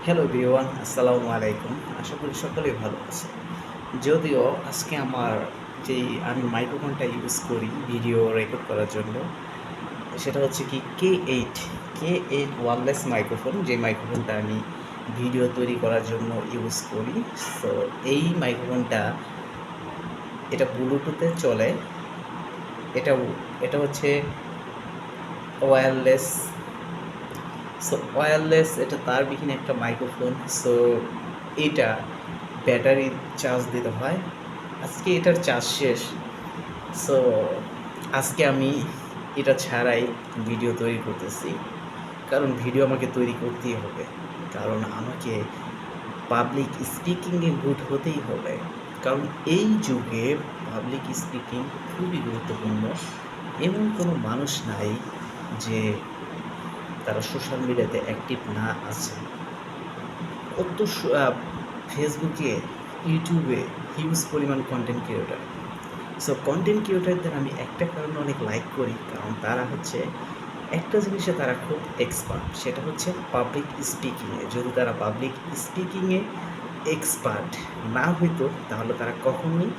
Hello everyone, আসসালামু আলাইকুম। আশা করি সকলেই ভালো আছে। যদিও আজকে আমি মাইক্রোফোনটা ইউজ করি ভিডিও রেকর্ড করার জন্য, সেটা হচ্ছে কি কে এইট ওয়ারলেস মাইক্রোফোন। যে মাইক্রোফোনটা আমি ভিডিও তৈরি করার জন্য ইউজ করি। সো এই মাইক্রোফোনটা এটা ব্লুটুথে চলে। এটা এটা হচ্ছে ওয়্যারলেস। ওয়্যারলেস এটা তারবিহীন একটা মাইক্রোফোন। সো এটা ব্যাটারি চার্জ দিতে হয়। আজকে এটার চার্জ শেষ। সো আজকে আমি এটা ছাড়াই ভিডিও তৈরি করতেছি, কারণ ভিডিও আমাকে তৈরি করতেই হবে। কারণ আমাকে পাবলিক স্পিকিংয়ে গুড হতেই হবে। কারণ এই যুগে পাবলিক স্পিকিং খুবই গুরুত্বপূর্ণ। এমন কোনো মানুষ নাই যে তারা সোশ্যাল মিডিয়াতে অ্যাক্টিভ না আছে। কত ফেসবুকে, ইউটিউবে হিউজ পরিমাণ কন্টেন্ট ক্রিয়েটর। সো কন্টেন্ট ক্রিয়েটরদের আমি একটা কারণে অনেক লাইক করি, কারণ তারা হচ্ছে একটা জিনিসে তারা খুব এক্সপার্ট, সেটা হচ্ছে পাবলিক স্পিকিংয়ে। যদি তারা পাবলিক স্পিকিংয়ে এক্সপার্ট না হইতো, তাহলে তারা কখনোই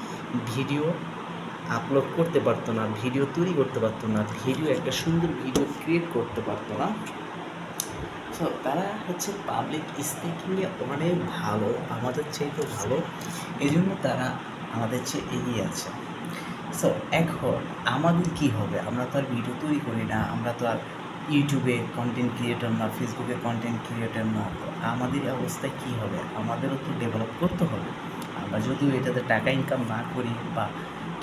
ভিডিও আপলোড করতে পারতো না, ভিডিও তৈরি করতে পারতো না, একটা সুন্দর ভিডিও ক্রিয়েট করতে পারতো না। সো তারা হচ্ছে পাবলিক স্পিকিংয়ে অনেক ভালো, আমাদের চাইতে ভালো। এই জন্য তারা আমাদের চেয়ে এগিয়ে আছে। সো এখন আমাদের কী হবে? আমরা তো আর ভিডিও তৈরি করি না, আমরা তো আর ইউটিউবে কন্টেন্ট ক্রিয়েটর না, ফেসবুকে কন্টেন্ট ক্রিয়েটর না। তো আমাদের অবস্থায় কী হবে? আমাদেরও তো ডেভেলপ করতে হবে। আমরা যদিও এটাতে টাকা ইনকাম না করি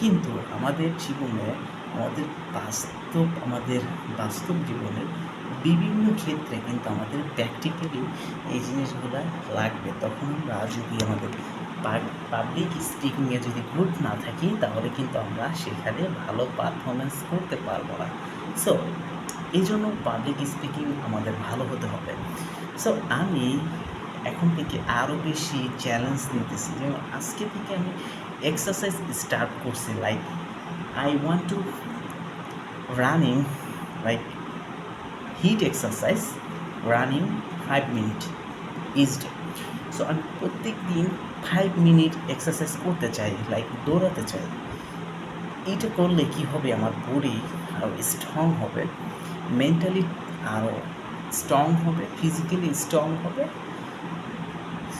কিন্তু আমাদের জীবনে, আমাদের বাস্তব জীবনে বিভিন্ন ক্ষেত্রে কিন্তু আমাদের প্র্যাকটিক্যালি এই জিনিসগুলো লাগবে। তখন আমরা যদি আমাদের পাবলিক স্পিকিংয়ে যদি গুড না থাকি, তাহলে কিন্তু আমরা সেখানে ভালো পারফরমেন্স করতে পারবো না। সো এই জন্য পাবলিক স্পিকিং আমাদের ভালো হতে হবে। সো আমি এখন থেকে আরও বেশি চ্যালেঞ্জ নিতেছি। যেমন আজকে থেকে আমি এক্সারসাইজ স্টার্ট করছি, like I want to running, like HIIT exercise, running 5 minute each day. So আমি প্রত্যেক দিন 5 মিনিট এক্সারসাইজ করতে চাই, লাইক দৌড়াতে চাই। এইটা করলে কি হবে? আমার বডি আরও স্ট্রং হবে, মেন্টালি আরও স্ট্রং হবে, ফিজিক্যালি স্ট্রং হবে।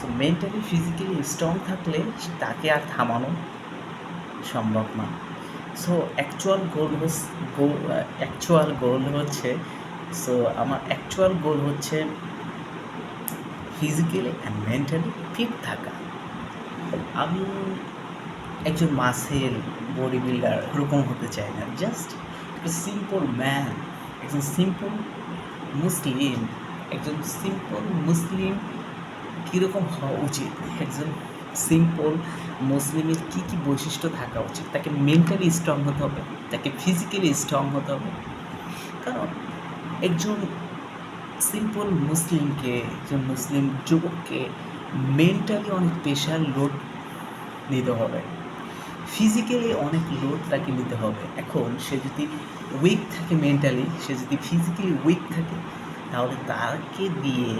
সো মেন্টালি ফিজিক্যালি স্ট্রং থাকলে তাকে আর থামানো সম্ভব না। সো আমার অ্যাকচুয়াল গোল হচ্ছে ফিজিক্যালি অ্যান্ড মেন্টালি ফিট থাকা। আমি একজন মাসেল বডি বিল্ডার ওরকম হতে চাই না, জাস্ট একটা সিম্পল ম্যান, একজন সিম্পল মুসলিম। একজন সিম্পল মুসলিম কীরকম হওয়া উচিত? একজন সিম্পল মুসলিমের কী কী বৈশিষ্ট্য থাকা উচিত? তাকে মেন্টালি স্ট্রং হতে হবে, তাকে ফিজিক্যালি স্ট্রং হতে হবে। কারণ একজন সিম্পল মুসলিমকে, একজন মুসলিম যুবককে মেন্টালি অনেক প্রেশার লোড নিতে হবে, ফিজিক্যালি অনেক লোড তাকে নিতে হবে। এখন সে যদি উইক থাকে মেন্টালি, সে যদি ফিজিক্যালি উইক থাকে, তাহলে তাকে দিয়ে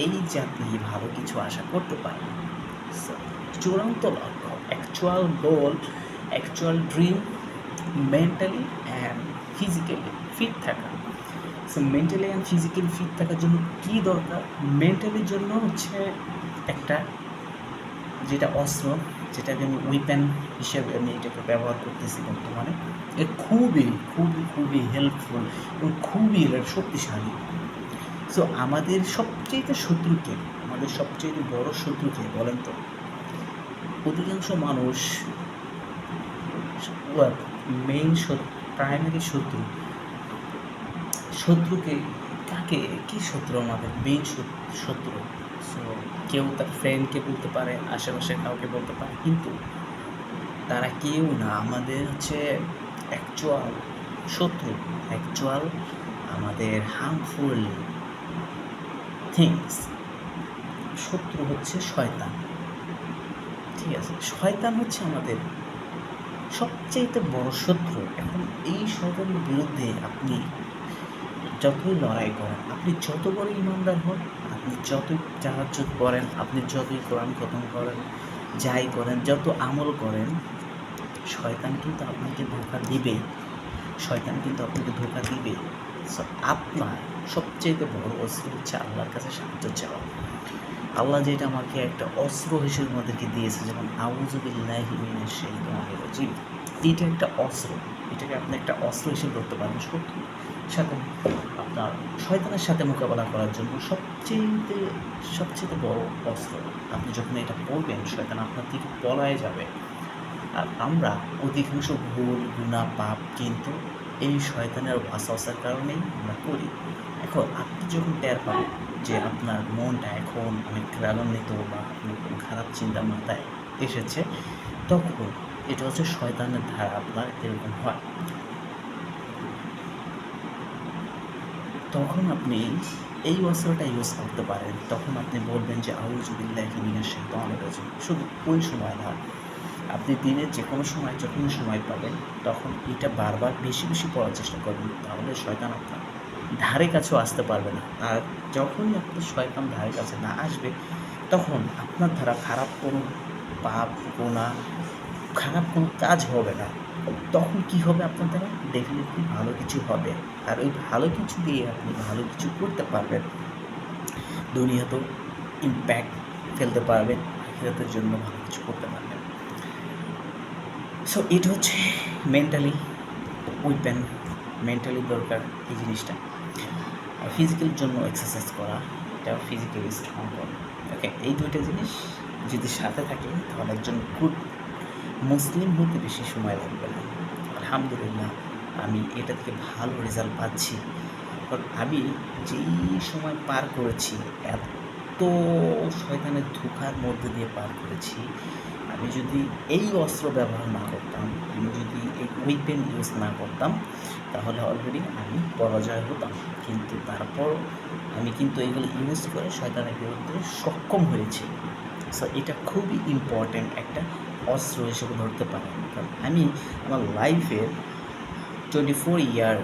এই জাতি ভালো কিছু আশা করতে পারে না। চূড়ান্ত লক্ষ্য, actual goal, actual dream, mentally and physically fit থাকা। So mentally and physically fit থাকার জন্য কী দরকার? মেন্টালির জন্য হচ্ছে একটা, যেটা অস্ত্র, যেটাকে আমি উইপেন হিসেবে আমি এটাকে ব্যবহার করতেছি বর্তমানে, এ খুবই খুবই খুবই হেল্পফুল এবং খুবই শক্তিশালী। সো আমাদের সবচেয়ে বড় শত্রুকে বলেন তো? অধিকাংশ মানুষ মেইন প্রাইমারি শত্রুকে কী শত্রু? আমাদের মেইন শত্রু। সো কেউ তার ফ্রেন্ডকে বলতে পারে, আশেপাশের কাউকে বলতে পারে, কিন্তু তারা কেউ না। আমাদের হচ্ছে অ্যাকচুয়াল শত্রু, আমাদের হার্মফুল থিংস, শত্রু হচ্ছে শয়তান। ঠিক আছে, শয়তান হচ্ছে আমাদের সবচেয়ে বড় শত্রু। এখন এই শয়তানের বিরুদ্ধে আপনি যতই লড়াই করেন, আপনি যত বড় ইমানদার হন, আপনি যতই তাহাজ্জুদ করেন, আপনি যতই কোরআন খতম করেন, যাই করেন, যত আমল করেন, শয়তান কিন্তু আপনাকে ধোঁকা দিবেই। শয়তান কিন্তু আপনাকে ধোঁকা দিবেই। সো আপনার সবচাইতে বড় অস্ত্র হচ্ছে আল্লাহর কাছে সাহায্য চাওয়া। আল্লাহ যেটা আমাকে একটা অস্ত্র হিসেবে আমাদেরকে দিয়েছে, যেমন আউযু বিল্লাহি মিনাশ শাইতানির রাজিম, এইটা একটা অস্ত্র। এটাকে আপনি একটা অস্ত্র হিসেবে ধরতে পারেন শত্রুর সাথে, আপনার শয়তানের সাথে মোকাবেলা করার জন্য সবচেয়ে বড় অস্ত্র। আপনি যখন এটা পড়বেন, শয়তান আপনার থেকে পলায়ে যাবে। আর আমরা অধিকাংশ ভুল, গুনাহ, পাপ কিন্তু এই শয়তানের ওয়াসওয়াসার কারণেই আমরা করি। এখন আপনি যখন টের পাবেন যে আপনার মনটা এখন অনেক রাগান্বিত বা আপনার কোনো খারাপ চিন্তা মাথায় এসেছে, তখন এটা হচ্ছে শয়তানের ধারা আপনার এরকম হয়। তখন আপনি এই অস্ত্রটা ইউজ করতে পারেন। তখন আপনি বলবেন যে আউযু বিল্লাহি মিনাশ শাইতানির রাজিম। শুধু ওই সময় না, আপনি দিনের যে কোনো সময় যখনই সময় পাবেন, তখন এটা বারবার বেশি বেশি পড়ার চেষ্টা করবেন। তাহলে শয়তান আপনার ধারে কাছেও আসতে পারবে না। আর যখনই আপনার শয়তান ধারে কাছে না আসবে, তখন আপনার দ্বারা খারাপ কোনো পাপ, গুনাহ, খারাপ কোনো কাজ হবে না। তখন কী হবে আপনার দ্বারা? ডেফিনেটলি ভালো কিছু হবে। আর ওই ভালো কিছু দিয়ে আপনি ভালো কিছু করতে পারবেন। দুনিয়াতেও ইমপ্যাক্ট ফেলতে পারবেন, আখিরাতের জন্য ভালো কিছু করতে পারবেন। সো এটা হচ্ছে মেন্টালি ওয়েপেন, মেন্টালি দরকার এই জিনিসটা। আর ফিজিক্যাল জন্য এক্সারসাইজ করা, এটা ফিজিক্যালি স্ট্রং করে। ওকে, এই দুইটা জিনিস যদি সাথে থাকে, তাহলে একজন গুড মুসলিম হতে বেশি সময় লাগবে না। আলহামদুলিল্লাহ, আমি এটা থেকে ভালো রেজাল্ট পাচ্ছি। কারণ আমি যেই সময় পার করেছি, এত শয়তানের ধোঁকার মধ্যে দিয়ে পার করেছি, আমি যদি এই অস্ত্র ব্যবহার না করতাম, আমি যদি এই উইপেন ইউজ না করতাম, তাহলে অলরেডি আমি পরাজয় হতাম। কিন্তু তারপর আমি কিন্তু এইগুলো ইউজ করে শয়তানের বিরুদ্ধে সক্ষম হয়েছি। সো এটা খুবই ইম্পর্ট্যান্ট একটা অস্ত্র হিসেবে ধরতে পারেন। কারণ আমি আমার লাইফের 24 year,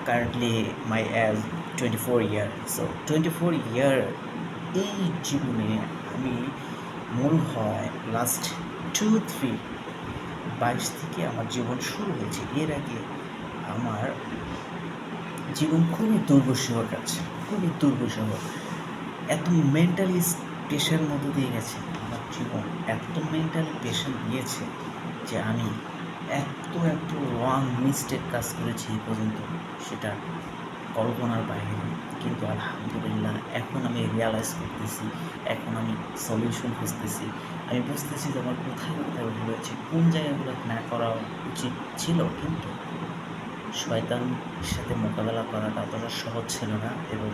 currently my age 24 year. So 24 year এই জীবনে আমি মনে হয় লাস্ট 22 থেকে আমার জীবন শুরু হয়েছে। এর আগে আমার জীবন খুবই দুর্বিষহ কাটছে, খুবই দুর্বিষহ। এত মেন্টালি প্রেশার মধ্যে দিয়ে গেছে আমার জীবন, এত মেন্টালি প্রেশার দিয়েছে যে আমি এত রং মিস্টেক কাজ করেছি এই পর্যন্ত, সেটা কল্পনার বাইরে। কিন্তু আলহামদুলিল্লাহ, এখন আমি রিয়ালাইজ করতেছি, এখন আমি সলিউশন খুঁজতেছি। আমি বুঝতেছি যে আমার কোথায় ভুল হয়েছে, কোন জায়গাগুলো না করা উচিত ছিল। কিন্তু শয়তানের সাথে মোকাবেলা করাটা অতটা সহজ ছিল না, এবং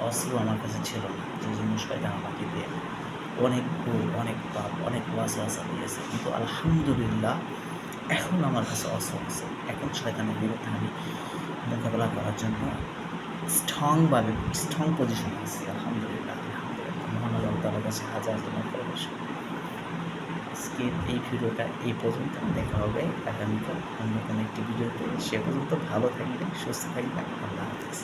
অস্ত্র আমার কাছে ছিল না, যে জন্য শয়তান আমাকে দিয়ে অনেক ভুল, অনেক পাপ, অনেক ওয়াসওয়াসা দিয়েছে। কিন্তু আলহামদুলিল্লাহ, এখন আমার কাছে অস্ত্র আছে। এখন শয়তানের বিরুদ্ধে আমি মোকাবেলা করার জন্য স্ট্রং পজিশন আছে। আলহামদুলিল্লাহ, আলহামদুলিল্লাহ, মহান আল্লাহ তাআলার কাছে হাজার ভালোবাসা। আজকে এই ভিডিওটা এই পর্যন্ত। দেখা হবে আগামীকাল অন্য কোনো একটি ভিডিওতে। সে পর্যন্ত ভালো থাকবেন, সুস্থ থাকবেন। আল্লাহ হাফেজ।